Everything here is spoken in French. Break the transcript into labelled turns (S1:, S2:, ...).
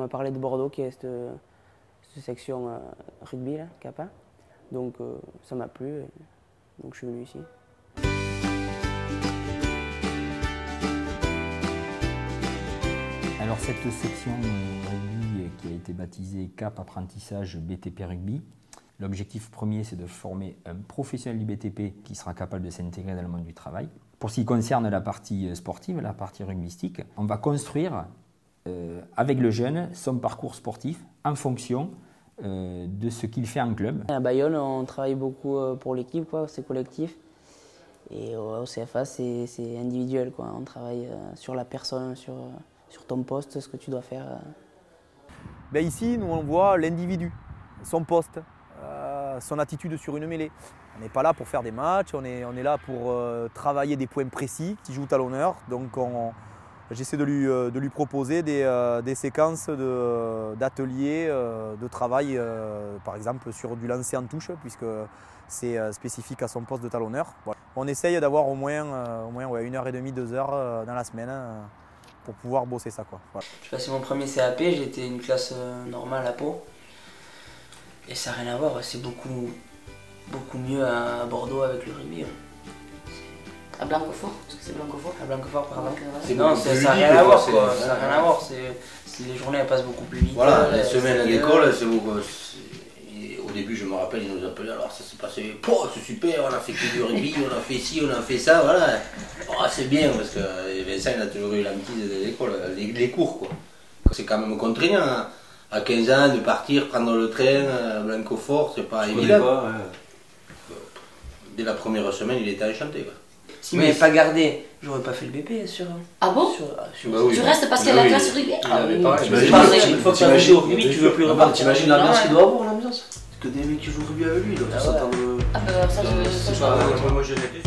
S1: m'a parlé de Bordeaux, qui est cette section rugby, là, Kappa. Donc ça m'a plu, donc je suis venu ici.
S2: Alors cette section rugby qui a été baptisée CAP Apprentissage BTP Rugby, l'objectif premier c'est de former un professionnel du BTP qui sera capable de s'intégrer dans le monde du travail. Pour ce qui concerne la partie sportive, la partie rugbystique, on va construire avec le jeune son parcours sportif en fonction de ce qu'il fait en club.
S1: À Bayonne, on travaille beaucoup pour l'équipe, c'est collectif. Et au CFA, c'est individuel, quoi. On travaille sur la personne, sur ton poste, ce que tu dois faire.
S3: Ben ici, nous on voit l'individu, son poste, son attitude sur une mêlée. On n'est pas là pour faire des matchs, on est là pour travailler des points précis qui jouent à l'honneur. Donc j'essaie de lui proposer des séquences d'ateliers, de travail, par exemple sur du lancer en touche, puisque c'est spécifique à son poste de talonneur. Voilà. On essaye d'avoir au moins 1h30, 2 heures dans la semaine pour pouvoir bosser ça, quoi. Voilà.
S1: J'ai passé mon premier CAP, j'étais une classe normale à Pau. Et ça n'a rien à voir, c'est beaucoup mieux à Bordeaux avec le rugby.
S4: À Blanquefort, parce que c'est Blanquefort.
S1: À Blanquefort, pardon.
S4: Non,
S1: ça n'a rien à voir, quoi. Ça n'a rien à voir. Les journées elles passent beaucoup plus vite.
S5: Voilà, les semaines à l'école, c'est beaucoup. Au début, je me rappelle, ils nous appelaient, alors ça s'est passé, c'est super, on a fait que du rugby, on a fait ci, on a fait ça, voilà. Oh, c'est bien, parce que Vincent il a toujours eu la bêtise de l'école, les cours, quoi. C'est quand même contraignant, hein. À 15 ans, de partir, prendre le train à Blanquefort, c'est pas évident.
S6: Pas, ouais.
S5: Dès la première semaine, il était enchanté, quoi.
S1: Si m'avait pas gardé, j'aurais pas fait le BP sur.
S4: Ah bon?
S5: Bah oui.
S4: Tu restes parce qu'il y a la classe rugby?
S6: Ah oui, pareil.
S5: T'imagines,
S6: Une fois que tu as joué au rugby, tu veux plus repartir.
S5: t'imagines l'ambiance qu'il doit avoir, l'ambiance? Parce que des mecs qui jouent au rugby avec lui, ils doivent s'attendre.
S4: Ah bah ça,
S6: Moi je l'ai fait.